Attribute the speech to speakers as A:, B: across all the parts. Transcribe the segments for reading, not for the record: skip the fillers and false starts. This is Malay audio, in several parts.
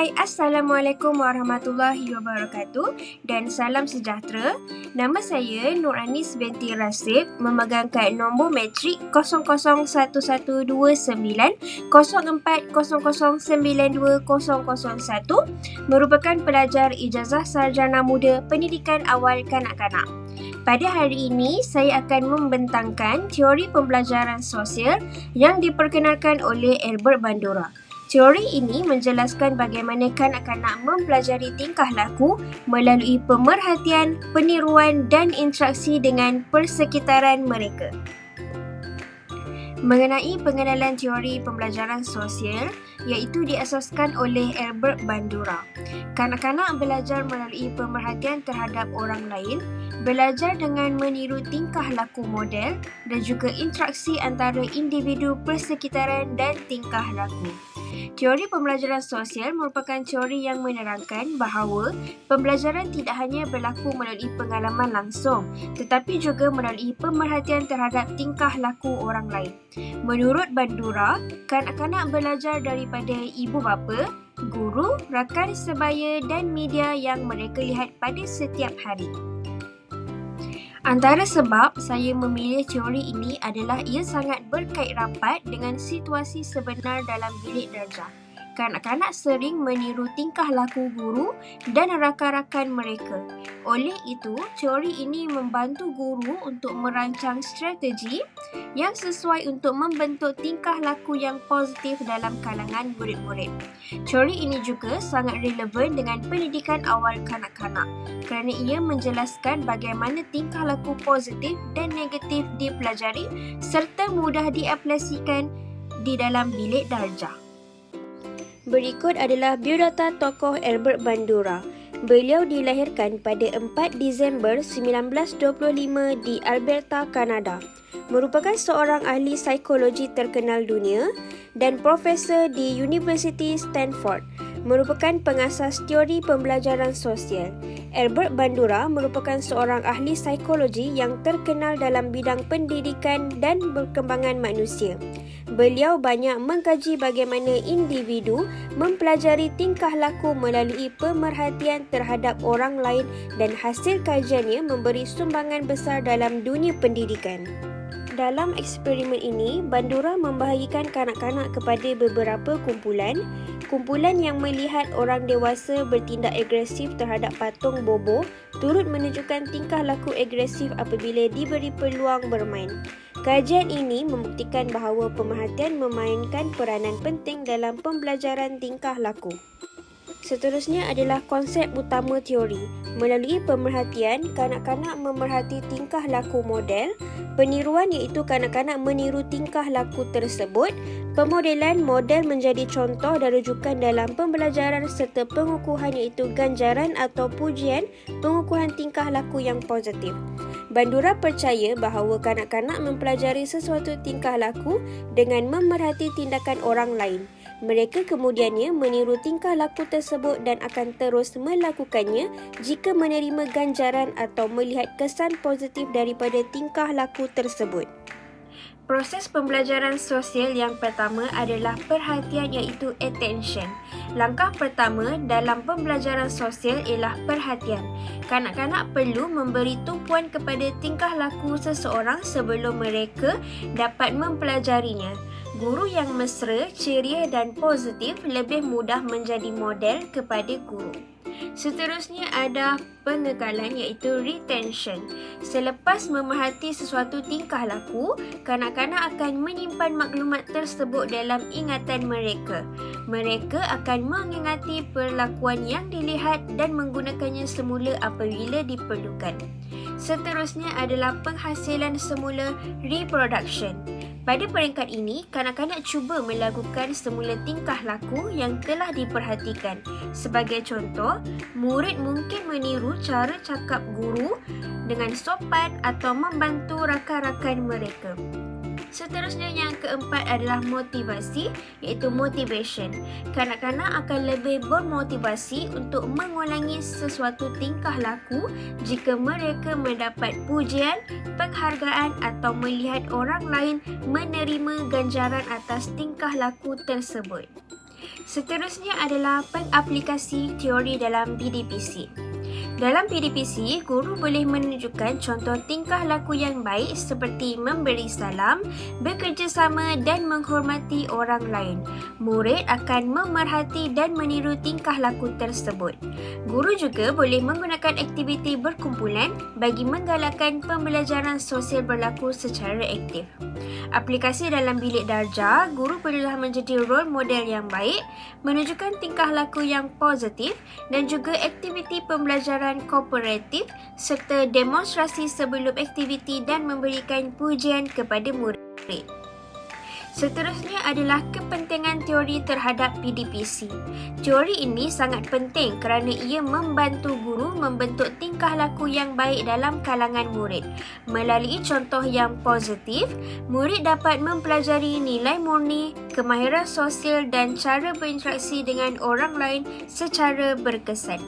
A: Hai, Assalamualaikum warahmatullahi wabarakatuh dan salam sejahtera. Nama saya Nur Anis binti Rasib, memegang kad nombor matrik 00110400920001, merupakan pelajar ijazah sarjana muda pendidikan awal kanak-kanak. Pada hari ini, saya akan membentangkan teori pembelajaran sosial yang diperkenalkan oleh Albert Bandura. Teori ini menjelaskan bagaimana kanak-kanak mempelajari tingkah laku melalui pemerhatian, peniruan dan interaksi dengan persekitaran mereka. Mengenai pengenalan teori pembelajaran sosial, iaitu diasaskan oleh Albert Bandura. Kanak-kanak belajar melalui pemerhatian terhadap orang lain, belajar dengan meniru tingkah laku model dan juga interaksi antara individu persekitaran dan tingkah laku. Teori pembelajaran sosial merupakan teori yang menerangkan bahawa pembelajaran tidak hanya berlaku melalui pengalaman langsung, tetapi juga melalui pemerhatian terhadap tingkah laku orang lain. Menurut Bandura, kanak-kanak belajar daripada ibu bapa, guru, rakan sebaya dan media yang mereka lihat pada setiap hari. Antara sebab saya memilih teori ini adalah ia sangat berkait rapat dengan situasi sebenar dalam bilik darjah. Kanak-kanak sering meniru tingkah laku guru dan rakan-rakan mereka. Oleh itu, teori ini membantu guru untuk merancang strategi yang sesuai untuk membentuk tingkah laku yang positif dalam kalangan murid-murid. Teori ini juga sangat relevan dengan pendidikan awal kanak-kanak kerana ia menjelaskan bagaimana tingkah laku positif dan negatif dipelajari serta mudah diaplikasikan di dalam bilik darjah. Berikut adalah biodata tokoh Albert Bandura. Beliau dilahirkan pada 4 Disember 1925 di Alberta, Kanada. Merupakan seorang ahli psikologi terkenal dunia dan profesor di University Stanford. Merupakan pengasas teori pembelajaran sosial. Albert Bandura merupakan seorang ahli psikologi yang terkenal dalam bidang pendidikan dan perkembangan manusia. Beliau banyak mengkaji bagaimana individu mempelajari tingkah laku melalui pemerhatian terhadap orang lain dan hasil kajiannya memberi sumbangan besar dalam dunia pendidikan. Dalam eksperimen ini, Bandura membahagikan kanak-kanak kepada beberapa kumpulan yang melihat orang dewasa bertindak agresif terhadap patung Bobo turut menunjukkan tingkah laku agresif apabila diberi peluang bermain. Kajian ini membuktikan bahawa pemerhatian memainkan peranan penting dalam pembelajaran tingkah laku. Seterusnya adalah konsep utama teori. Melalui pemerhatian, kanak-kanak memerhati tingkah laku model. Peniruan iaitu kanak-kanak meniru tingkah laku tersebut. Pemodelan model menjadi contoh dan rujukan dalam pembelajaran serta pengukuhan iaitu ganjaran atau pujian pengukuhan tingkah laku yang positif. Bandura percaya bahawa kanak-kanak mempelajari sesuatu tingkah laku dengan memerhati tindakan orang lain. Mereka kemudiannya meniru tingkah laku tersebut dan akan terus melakukannya jika menerima ganjaran atau melihat kesan positif daripada tingkah laku tersebut. Proses pembelajaran sosial yang pertama adalah perhatian iaitu attention. Langkah pertama dalam pembelajaran sosial ialah perhatian. Kanak-kanak perlu memberi tumpuan kepada tingkah laku seseorang sebelum mereka dapat mempelajarinya. Guru yang mesra, ceria dan positif lebih mudah menjadi model kepada guru. Seterusnya ada pengekalan iaitu retention. Selepas memerhati sesuatu tingkah laku, kanak-kanak akan menyimpan maklumat tersebut dalam ingatan mereka. Mereka akan mengingati perlakuan yang dilihat dan menggunakannya semula apabila diperlukan. Seterusnya adalah penghasilan semula reproduction. Pada peringkat ini, kanak-kanak cuba melakukan semula tingkah laku yang telah diperhatikan. Sebagai contoh, murid mungkin meniru cara cakap guru dengan sopan atau membantu rakan-rakan mereka. Seterusnya yang keempat adalah motivasi iaitu motivation. Kanak-kanak akan lebih bermotivasi untuk mengulangi sesuatu tingkah laku jika mereka mendapat pujian, penghargaan atau melihat orang lain menerima ganjaran atas tingkah laku tersebut. Seterusnya adalah pengaplikasi teori dalam PDPC. Dalam PDPC, guru boleh menunjukkan contoh tingkah laku yang baik seperti memberi salam, bekerjasama dan menghormati orang lain. Murid akan memerhati dan meniru tingkah laku tersebut. Guru juga boleh menggunakan aktiviti berkumpulan bagi menggalakkan pembelajaran sosial berlaku secara aktif. Aplikasi dalam bilik darjah, guru perlulah menjadi role model yang baik, menunjukkan tingkah laku yang positif dan juga aktiviti pembelajaran kooperatif serta demonstrasi sebelum aktiviti dan memberikan pujian kepada murid. Seterusnya adalah kepentingan teori terhadap PDPC. Teori ini sangat penting kerana ia membantu guru membentuk tingkah laku yang baik dalam kalangan murid. Melalui contoh yang positif, murid dapat mempelajari nilai murni, kemahiran sosial dan cara berinteraksi dengan orang lain secara berkesan.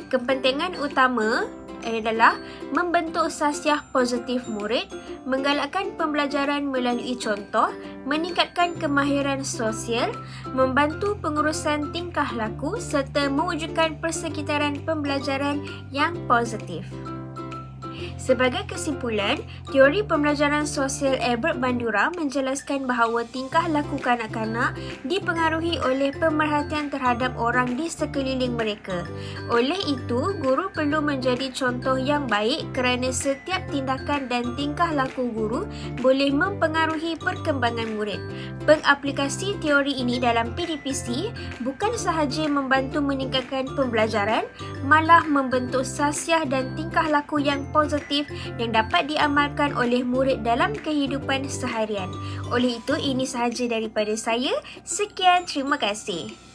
A: Kepentingan utama adalah membentuk sasiah positif murid, menggalakkan pembelajaran melalui contoh, meningkatkan kemahiran sosial, membantu pengurusan tingkah laku serta mewujudkan persekitaran pembelajaran yang positif. Sebagai kesimpulan, teori pembelajaran sosial Albert Bandura menjelaskan bahawa tingkah laku kanak-kanak dipengaruhi oleh pemerhatian terhadap orang di sekeliling mereka. Oleh itu, guru perlu menjadi contoh yang baik kerana setiap tindakan dan tingkah laku guru boleh mempengaruhi perkembangan murid. Pengaplikasi teori ini dalam PDPC bukan sahaja membantu meningkatkan pembelajaran, malah membentuk sasiah dan tingkah laku yang positif yang dapat diamalkan oleh murid dalam kehidupan seharian. Oleh itu, ini sahaja daripada saya. Sekian, terima kasih.